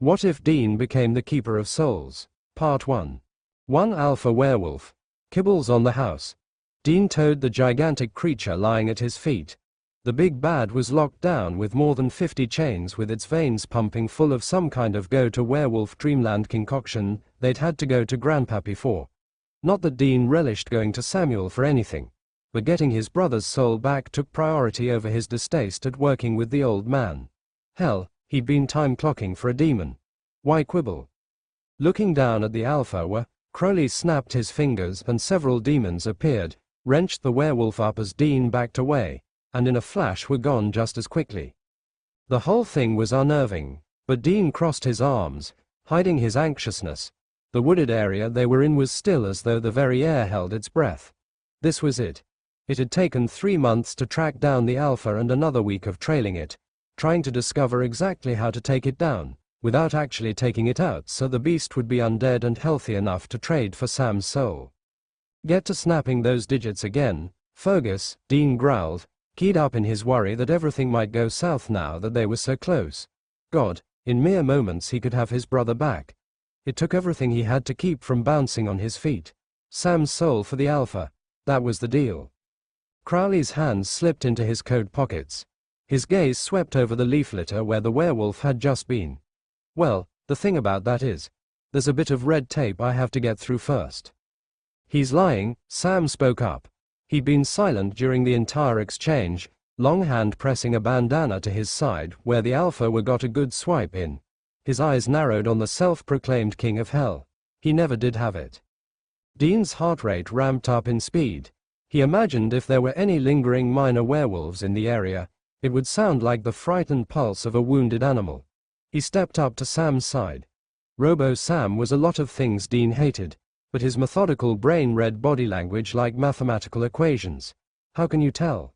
What if Dean became the keeper of souls? Part 1. One alpha werewolf. Kibbles on the house. Dean towed the gigantic creature lying at his feet. The big bad was locked down with more than 50 chains, with its veins pumping full of some kind of go-to-werewolf dreamland concoction they'd had to go to Grandpappy for. Not that Dean relished going to Samuel for anything, but getting his brother's soul back took priority over his distaste at working with the old man. Hell, he'd been time clocking for a demon. Why quibble? Looking down at the alpha were, Crowley snapped his fingers and several demons appeared, wrenched the werewolf up as Dean backed away, and in a flash were gone just as quickly. The whole thing was unnerving, but Dean crossed his arms, hiding his anxiousness. The wooded area they were in was still as though the very air held its breath. This was it. It had taken 3 months to track down the alpha and another week of trailing it, trying to discover exactly how to take it down, without actually taking it out, so the beast would be undead and healthy enough to trade for Sam's soul. Get to snapping those digits again, Fergus, Dean growled, keyed up in his worry that everything might go south now that they were so close. God, in mere moments he could have his brother back. It took everything he had to keep from bouncing on his feet. Sam's soul for the alpha, that was the deal. Crowley's hands slipped into his coat pockets. His gaze swept over the leaf litter where the werewolf had just been. Well, the thing about that is, there's a bit of red tape I have to get through first. He's lying, Sam spoke up. He'd been silent during the entire exchange, long hand pressing a bandana to his side where the alpha were got a good swipe in. His eyes narrowed on the self-proclaimed king of hell. He never did have it. Dean's heart rate ramped up in speed. He imagined if there were any lingering minor werewolves in the area, it would sound like the frightened pulse of a wounded animal. He stepped up to Sam's side. Robo-Sam was a lot of things Dean hated, but his methodical brain read body language like mathematical equations. How can you tell?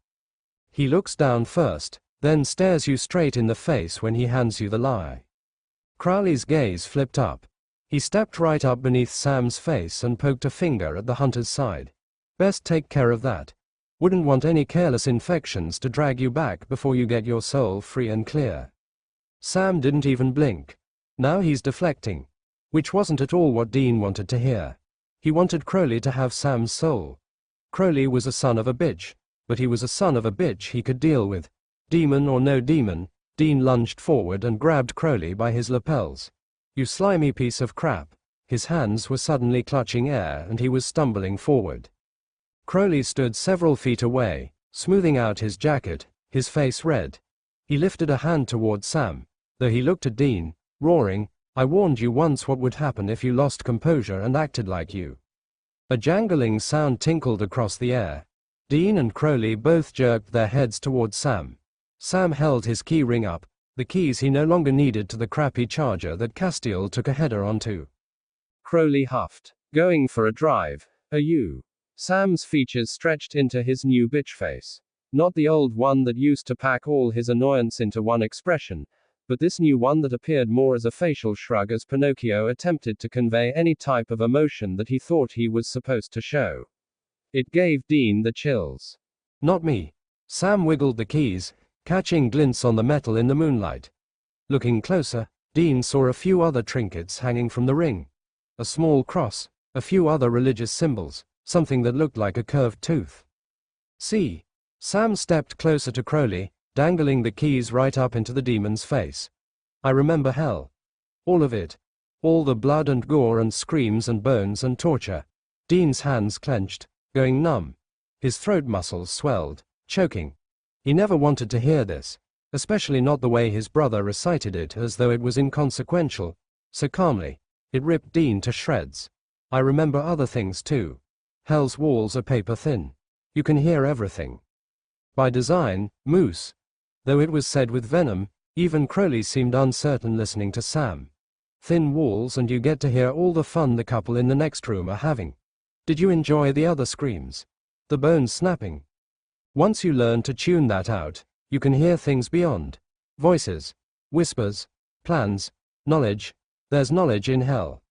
He looks down first, then stares you straight in the face when he hands you the lie. Crowley's gaze flipped up. He stepped right up beneath Sam's face and poked a finger at the hunter's side. Best take care of that. Wouldn't want any careless infections to drag you back before you get your soul free and clear. Sam didn't even blink. Now he's deflecting. Which wasn't at all what Dean wanted to hear. He wanted Crowley to have Sam's soul. Crowley was a son of a bitch, but he was a son of a bitch he could deal with. Demon or no demon, Dean lunged forward and grabbed Crowley by his lapels. You slimy piece of crap. His hands were suddenly clutching air and he was stumbling forward. Crowley stood several feet away, smoothing out his jacket, his face red. He lifted a hand toward Sam, though he looked at Dean, roaring, I warned you once what would happen if you lost composure and acted like you. A jangling sound tinkled across the air. Dean and Crowley both jerked their heads toward Sam. Sam held his key ring up, the keys he no longer needed to the crappy charger that Castiel took a header onto. Crowley huffed. Going for a drive, are you? Sam's features stretched into his new bitch face. Not the old one that used to pack all his annoyance into one expression, but this new one that appeared more as a facial shrug as Pinocchio attempted to convey any type of emotion that he thought he was supposed to show. It gave Dean the chills. Not me. Sam wiggled the keys, catching glints on the metal in the moonlight. Looking closer, Dean saw a few other trinkets hanging from the ring. A small cross, a few other religious symbols, something that looked like a curved tooth. See? Sam stepped closer to Crowley, dangling the keys right up into the demon's face. I remember hell. All of it. All the blood and gore and screams and bones and torture. Dean's hands clenched, going numb. His throat muscles swelled, choking. He never wanted to hear this, especially not the way his brother recited it as though it was inconsequential, so calmly. It ripped Dean to shreds. I remember other things too. Hell's walls are paper thin. You can hear everything. By design, moose. Though it was said with venom, even Crowley seemed uncertain listening to Sam. Thin walls and you get to hear all the fun the couple in the next room are having. Did you enjoy the other screams? The bones snapping? Once you learn to tune that out, you can hear things beyond. Voices, whispers, plans, knowledge. There's knowledge in hell.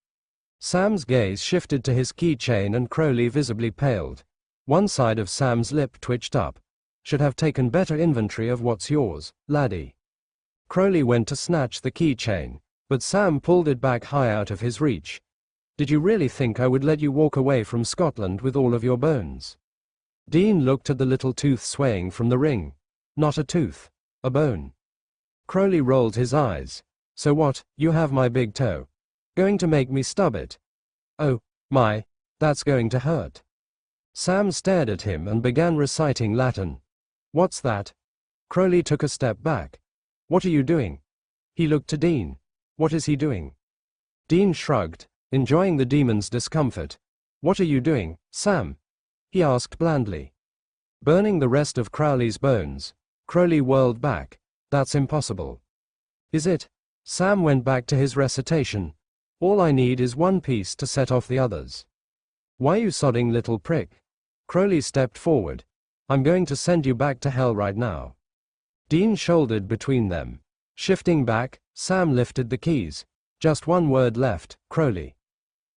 Sam's gaze shifted to his keychain and Crowley visibly paled. One side of Sam's lip twitched up. Should have taken better inventory of what's yours, laddie. Crowley went to snatch the keychain, But Sam pulled it back high out of his reach. Did you really think I would let you walk away from Scotland with all of your bones? Dean looked at the little tooth swaying from the ring. Not a tooth. A bone. Crowley rolled his eyes. So what, you have my big toe? Going to make me stub it? Oh, my, that's going to hurt. Sam stared at him and began reciting Latin. What's that? Crowley took a step back. What are you doing? He looked to Dean. What is he doing? Dean shrugged, enjoying the demon's discomfort. What are you doing, Sam? He asked blandly. Burning the rest of Crowley's bones. Crowley whirled back. That's impossible. Is it? Sam went back to his recitation. All I need is one piece to set off the others. Why you sodding little prick? Crowley stepped forward. I'm going to send you back to hell right now. Dean shouldered between them. Shifting back, Sam lifted the keys. Just one word left, Crowley.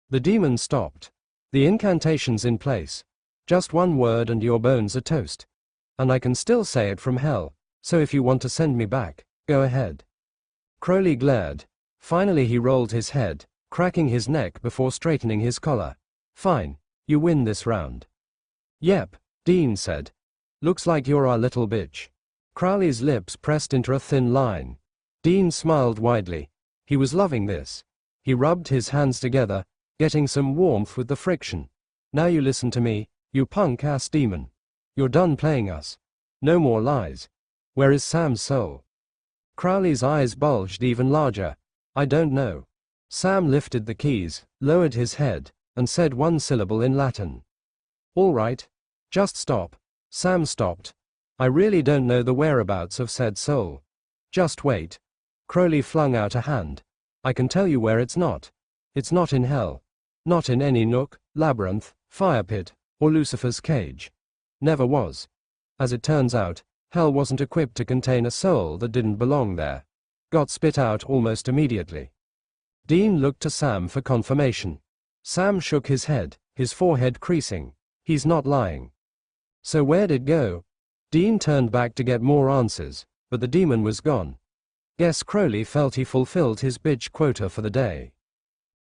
The demon stopped. The incantation's in place. Just one word and your bones are toast. And I can still say it from hell, so if you want to send me back, go ahead. Crowley glared. Finally he rolled his head, cracking his neck before straightening his collar. Fine, you win this round. Yep, Dean said. Looks like you're our little bitch. Crowley's lips pressed into a thin line. Dean smiled widely. He was loving this. He rubbed his hands together, getting some warmth with the friction. Now you listen to me, you punk-ass demon. You're done playing us. No more lies. Where is Sam's soul? Crowley's eyes bulged even larger. I don't know. Sam lifted the keys, lowered his head, and said one syllable in Latin. All right. Just stop. Sam stopped. I really don't know the whereabouts of said soul. Just wait. Crowley flung out a hand. I can tell you where it's not. It's not in hell. Not in any nook, labyrinth, fire pit, or Lucifer's cage. Never was. As it turns out, hell wasn't equipped to contain a soul that didn't belong there. Got spit out almost immediately. Dean looked to Sam for confirmation. Sam shook his head, his forehead creasing. He's not lying. So where'd it go? Dean turned back to get more answers, but the demon was gone. Guess Crowley felt he fulfilled his bitch quota for the day.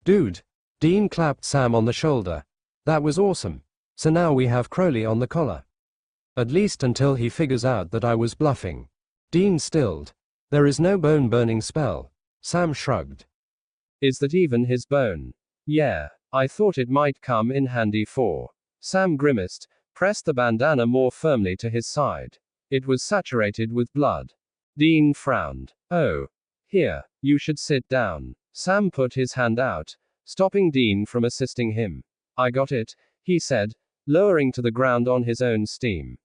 Dude. Dean clapped Sam on the shoulder. That was awesome. So now we have Crowley on the collar. At least until he figures out that I was bluffing. Dean stilled. There is no bone-burning spell. Sam shrugged. Is that even his bone? Yeah, I thought it might come in handy for. Sam grimaced, pressed the bandana more firmly to his side. It was saturated with blood. Dean frowned. Oh. Here, you should sit down. Sam put his hand out, stopping Dean from assisting him. I got it, he said, lowering to the ground on his own steam.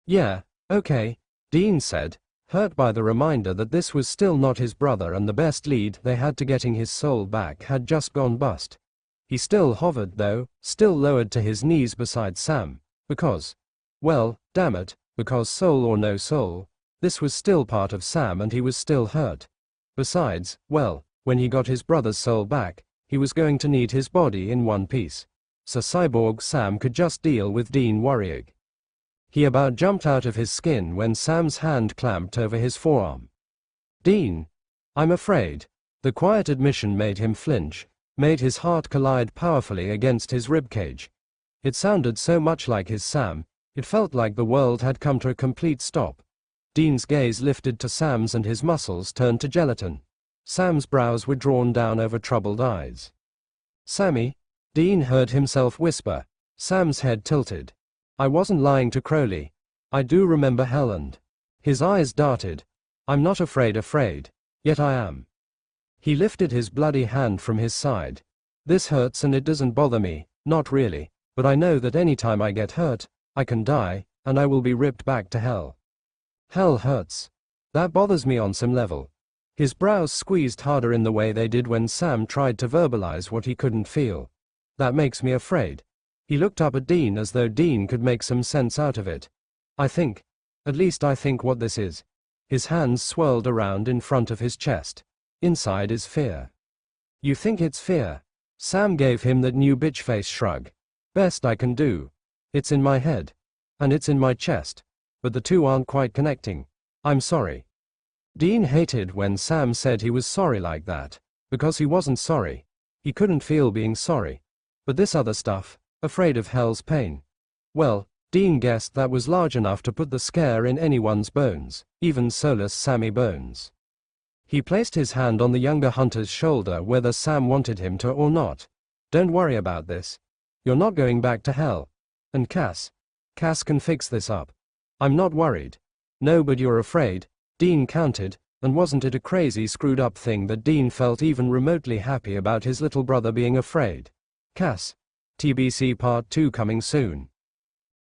Yeah, okay, Dean said, hurt by the reminder that this was still not his brother and the best lead they had to getting his soul back had just gone bust. He still hovered though, still lowered to his knees beside Sam, because, well, damn it, because soul or no soul, this was still part of Sam and he was still hurt. Besides, well, when he got his brother's soul back, he was going to need his body in one piece. So Cyborg Sam could just deal with Dean worrying. He about jumped out of his skin when Sam's hand clamped over his forearm. Dean. I'm afraid. The quiet admission made him flinch, made his heart collide powerfully against his ribcage. It sounded so much like his Sam, it felt like the world had come to a complete stop. Dean's gaze lifted to Sam's and his muscles turned to gelatin. Sam's brows were drawn down over troubled eyes. Sammy? Dean heard himself whisper. Sam's head tilted. I wasn't lying to Crowley. I do remember Helen. His eyes darted. I'm not afraid, yet I am. He lifted his bloody hand from his side. This hurts and it doesn't bother me, not really, but I know that any time I get hurt, I can die, and I will be ripped back to hell. Hell hurts. That bothers me on some level. His brows squeezed harder in the way they did when Sam tried to verbalize what he couldn't feel. That makes me afraid. He looked up at Dean as though Dean could make some sense out of it. At least I think what this is. His hands swirled around in front of his chest. Inside is fear. You think it's fear? Sam gave him that new bitch face shrug. Best I can do. It's in my head. And it's in my chest. But the two aren't quite connecting. I'm sorry. Dean hated when Sam said he was sorry like that. because he wasn't sorry. He couldn't feel being sorry. But this other stuff, afraid of hell's pain. Well, Dean guessed that was large enough to put the scare in anyone's bones, even soulless Sammy Bones. He placed his hand on the younger hunter's shoulder whether Sam wanted him to or not. Don't worry about this. You're not going back to hell. And Cass can fix this up. I'm not worried. No, but you're afraid, Dean countered, and wasn't it a crazy screwed up thing that Dean felt even remotely happy about his little brother being afraid? Cass. TBC Part 2 coming soon.